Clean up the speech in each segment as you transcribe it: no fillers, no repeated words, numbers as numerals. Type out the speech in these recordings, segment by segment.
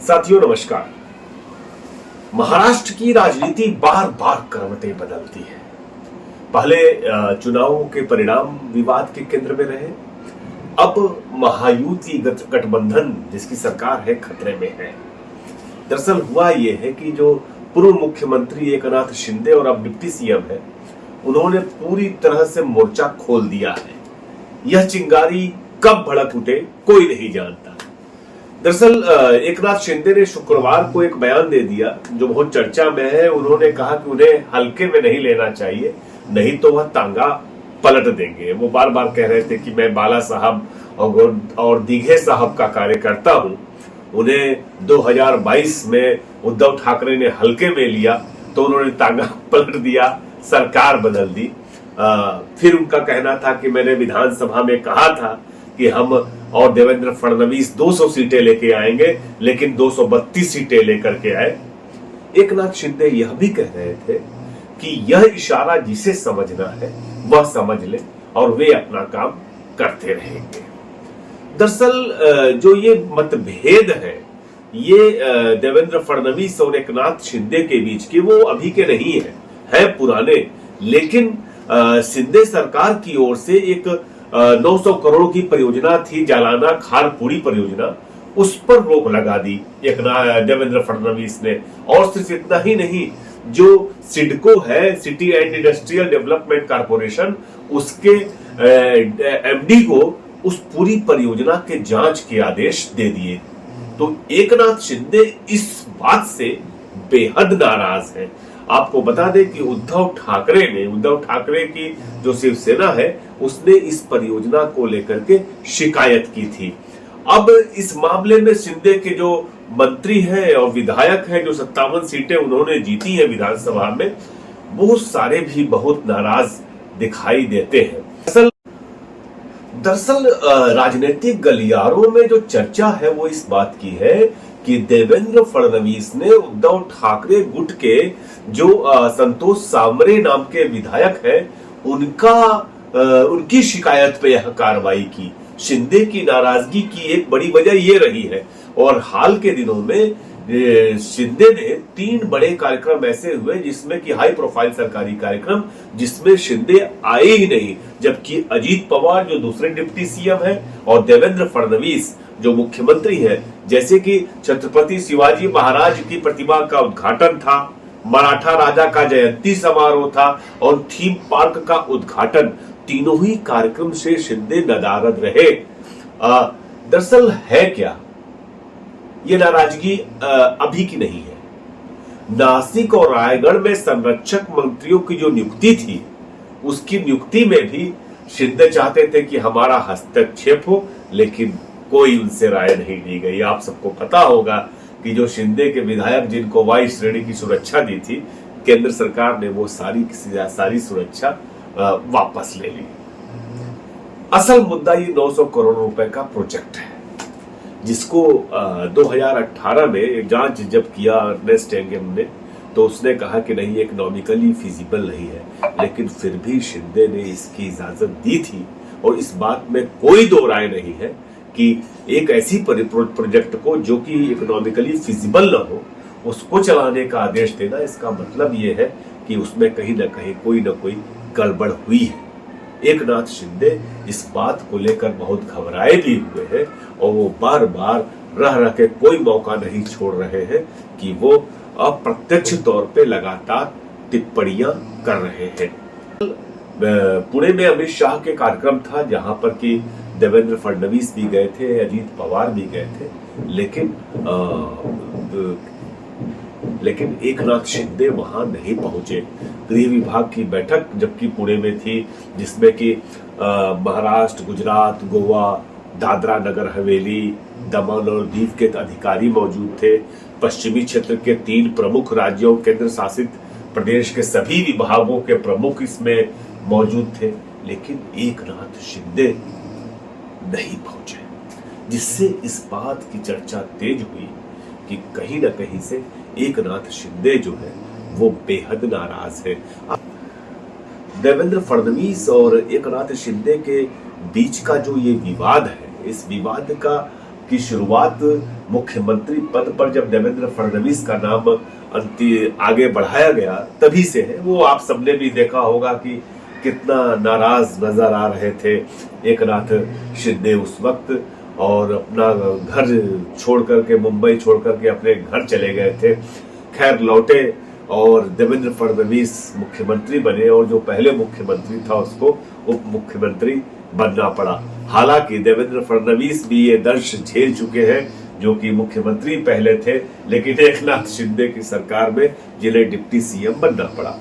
साथियों नमस्कार। महाराष्ट्र की राजनीति बार बार करवटें बदलती है। पहले चुनावों के परिणाम विवाद के केंद्र में रहे, अब महायुति गठबंधन जिसकी सरकार है खतरे में है। दरअसल हुआ यह है कि जो पूर्व मुख्यमंत्री एकनाथ शिंदे और अब डिप्टी सीएम है, उन्होंने पूरी तरह से मोर्चा खोल दिया है। यह चिंगारी कब भड़क उठे कोई नहीं जानता। दरअसल एकनाथ शिंदे ने शुक्रवार को एक बयान दे दिया जो बहुत चर्चा में है। उन्होंने कहा कि उन्हें हल्के में नहीं लेना चाहिए, नहीं तो वह तांगा पलट देंगे। वो बार बार कह रहे थे कि मैं बाला साहब और दीघे साहब का कार्यकर्ता हूं। उन्हें 2022 में उद्धव ठाकरे ने हल्के में लिया तो उन्होंने तांगा पलट दिया, सरकार बदल दी। फिर उनका कहना था कि मैंने विधानसभा में कहा था कि हम और देवेंद्र फडणवीस 200 सीटें लेके आएंगे, लेकिन 232 सीटें लेकर के आए। एकनाथ शिंदे यह भी कह रहे थे कि यह इशारा जिसे समझना है वह समझ ले और वे अपना काम करते रहेंगे। दरअसल जो ये मतभेद है ये देवेंद्र फडणवीस और एकनाथ शिंदे के बीच के, वो अभी के नहीं है पुराने। लेकिन शिंदे सरकार की ओर से एक 900 करोड़ की परियोजना थी, जालाना खारपुड़ी परियोजना, उस पर रोक लगा दी देवेंद्र फडणवीस ने। और सिर्फ इतना ही नहीं, जो सिडको है, city and industrial development corporation, उसके एमडी को उस पूरी परियोजना के जांच के आदेश दे दिए। तो एकनाथ शिंदे इस बात से बेहद नाराज है। आपको बता दें कि उद्धव ठाकरे की जो शिवसेना है उसने इस परियोजना को लेकर के शिकायत की थी। अब इस मामले में शिंदे के जो मंत्री हैं और विधायक हैं, जो 57 सीटें उन्होंने जीती हैं विधानसभा में, वो सारे भी बहुत नाराज दिखाई देते हैं। दरअसल राजनीतिक गलियारों में जो चर्चा है वो इस बात की है कि देवेंद्र फडणवीस ने उद्धव ठाकरे गुट के जो संतोष सांबरे नाम के विधायक हैं उनकी शिकायत पे यह कार्रवाई की। शिंदे की नाराजगी की एक बड़ी वजह ये रही है। और हाल के दिनों में शिंदे ने 3 बड़े कार्यक्रम ऐसे हुए जिसमें कि हाई प्रोफाइल सरकारी कार्यक्रम जिसमें शिंदे आए ही नहीं, जबकि अजीत पवार जो दूसरे डिप्टी सीएम है और देवेंद्र फडणवीस जो मुख्यमंत्री है, जैसे कि छत्रपति शिवाजी महाराज की प्रतिमा का उद्घाटन था, मराठा राजा का जयंती समारोह था और थीम पार्क का उद्घाटन, तीनों ही कार्यक्रम से शिंदे नदारद रहे। दरअसल है क्या, ये नाराजगी अभी की नहीं है। नासिक और रायगढ़ में संरक्षक मंत्रियों की जो नियुक्ति थी, उसकी नियुक्ति में भी शिंदे चाहते थे कि हमारा हस्तक्षेप हो, लेकिन कोई उनसे राय नहीं ली गई। आप सबको पता होगा कि जो शिंदे के विधायक जिनको वाई श्रेणी की सुरक्षा दी थी, केंद्र सरकार ने वो सारी सुरक्षा वापस ले ली। असल मुद्दा ये 900 करोड़ रुपए का प्रोजेक्ट है जिसको 2018 में एक जांच जब किया अर्नेस्ट यंग ने, तो उसने कहा कि नहीं, इकोनॉमिकली फिजिबल नहीं है। लेकिन फिर भी शिंदे ने इसकी इजाजत दी थी और इस बात में कोई दो राय नहीं है कि एक ऐसी प्रोजेक्ट को जो कि इकोनॉमिकली फिजिबल न हो उसको चलाने का आदेश देना, इसका मतलब ये है कि उसमें कहीं ना कहीं कोई ना कोई गड़बड़ हुई है। एकनाथ शिंदे इस बात को लेकर बहुत घबराए भी हुए हैं और वो बार बार रह के कोई मौका नहीं छोड़ रहे हैं कि वो अप्रत्यक्ष तौर पे लगातार टिप्पणियां कर रहे हैं। पुणे में अमित शाह के कार्यक्रम था जहां पर कि देवेंद्र फडणवीस भी गए थे, अजीत पवार भी गए थे, लेकिन एकनाथ शिंदे वहां नहीं पहुंचे। गृह विभाग की बैठक जबकि पुणे में थी, जिसमें कि महाराष्ट्र, गुजरात, गोवा, दादरा नगर हवेली, दमन और दीव के अधिकारी मौजूद थे। पश्चिमी क्षेत्र के 3 प्रमुख राज्यों, केंद्र शासित प्रदेश के सभी विभागों के प्रमुख इसमें मौजूद थे, लेकिन एकनाथ शिंदे नहीं पहुंचे, जिससे इस बात की चर्चा तेज हुई कि कहीं ना कहीं से एकनाथ शिंदे जो है वो बेहद नाराज है। देवेंद्र फडणवीस और एकनाथ शिंदे के बीच का जो ये विवाद है, इस विवाद की शुरुआत मुख्यमंत्री पद पर जब देवेंद्र फडणवीस का नाम आगे बढ़ाया गया तभी से है। वो आप सबने भी देखा होगा कि कितना नाराज नजर आ रहे थे एकनाथ शिंदे उस वक्त, और अपना घर छोड़ करके, मुंबई छोड़ करके अपने घर चले गए थे। खैर लौटे और देवेंद्र फडणवीस मुख्यमंत्री बने, और जो पहले मुख्यमंत्री था उसको उप मुख्यमंत्री बनना पड़ा। हालांकि देवेंद्र फडणवीस भी ये दर्श झेल चुके हैं जो कि मुख्यमंत्री पहले थे, लेकिन एकनाथ शिंदे की सरकार में जिन्हें डिप्टी सीएम बनना पड़ा।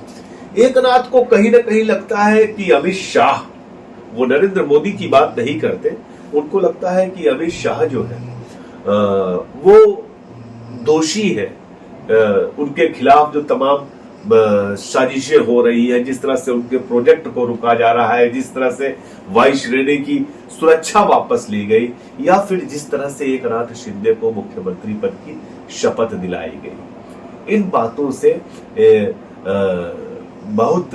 एकनाथ को कहीं ना कहीं लगता है कि अमित शाह, वो नरेंद्र मोदी की बात नहीं करते, उनको लगता है कि अमित शाह जो है वो दोषी है। उनके खिलाफ जो तमाम साजिशें हो रही है, जिस तरह से उनके प्रोजेक्ट को रुका जा रहा है, जिस तरह से वायु श्रेणी की सुरक्षा वापस ली गई, या फिर जिस तरह से एकनाथ शिंदे को मुख्यमंत्री पद की शपथ दिलाई गई, इन बातों से बहुत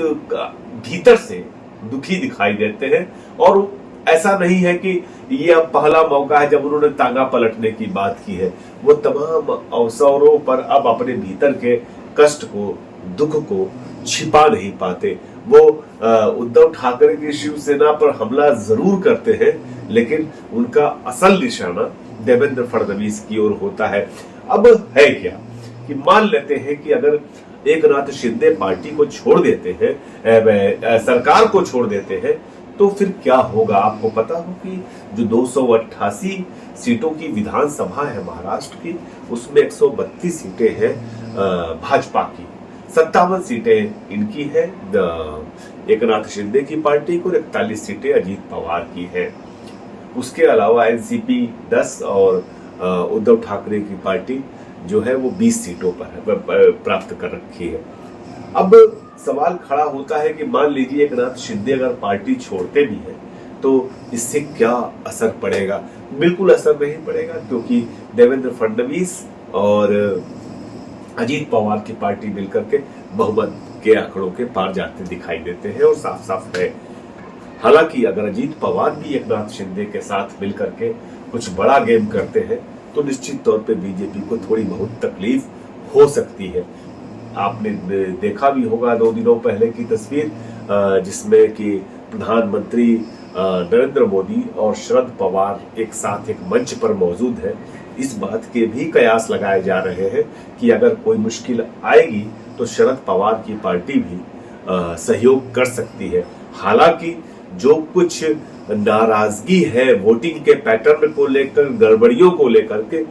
भीतर से दुखी दिखाई देते हैं। और ऐसा नहीं है कि ये अब पहला मौका है जब उन्होंने तांगा पलटने की बात की है। वो तमाम अवसरों पर अब अपने भीतर के कष्ट को, दुख को छिपा नहीं पाते। वो उद्धव ठाकरे की शिवसेना पर हमला जरूर करते हैं, लेकिन उनका असल निशाना देवेंद्र फडणवीस की ओर होता है। अब है क्या कि मान लेते हैं कि अगर एकनाथ शिंदे पार्टी को छोड़ देते हैं, सरकार को छोड़ देते हैं, तो फिर क्या होगा। आपको पता हो कि जो 288 सीटों की विधानसभा है महाराष्ट्र की, उसमें 132 सीटें हैं भाजपा की, 57 सीटें इनकी है एकनाथ शिंदे की पार्टी को, 41 सीटें अजीत पवार की है। उसके अलावा एनसीपी 10 और उद्धव ठाकरे की पार्टी जो है वो 20 सीटों पर प्राप्त कर रखी है। अब सवाल खड़ा होता है कि मान लीजिए एकनाथ शिंदे अगर पार्टी छोड़ते भी हैं तो इससे क्या असर पड़ेगा। बिल्कुल असर नहीं पड़ेगा, क्योंकि देवेंद्र फडणवीस और अजीत पवार की पार्टी मिलकर के बहुमत के आंकड़ों के पार जाते दिखाई देते हैं और साफ साफ है। हालांकि अगर अजीत पवार भी एकनाथ शिंदे के साथ मिलकर के कुछ बड़ा गेम करते हैं तो निश्चित तौर पे बीजेपी को थोड़ी बहुत तकलीफ हो सकती है। आपने देखा भी होगा 2 दिनों पहले की तस्वीर, जिसमें कि प्रधानमंत्री नरेंद्र मोदी और शरद पवार एक साथ एक मंच पर मौजूद है। इस बात के भी कयास लगाए जा रहे हैं कि अगर कोई मुश्किल आएगी तो शरद पवार की पार्टी भी सहयोग कर सकती है। हालांकि जो कुछ नाराजगी है वोटिंग के पैटर्न को लेकर, गड़बड़ियों को लेकर के,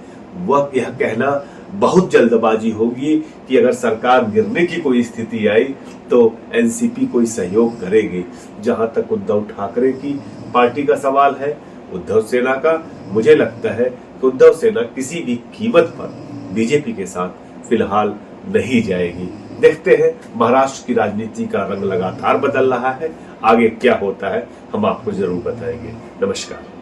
वह यह कहना बहुत जल्दबाजी होगी कि अगर सरकार गिरने की कोई स्थिति आई तो एनसीपी कोई सहयोग करेगी। जहां तक उद्धव ठाकरे की पार्टी का सवाल है, उद्धव सेना का, मुझे लगता है कि उद्धव सेना किसी भी कीमत पर बीजेपी के साथ फिलहाल नहीं जाएगी। देखते हैं, महाराष्ट्र की राजनीति का रंग लगातार बदल रहा है, आगे क्या होता है हम आपको जरूर बताएंगे। नमस्कार।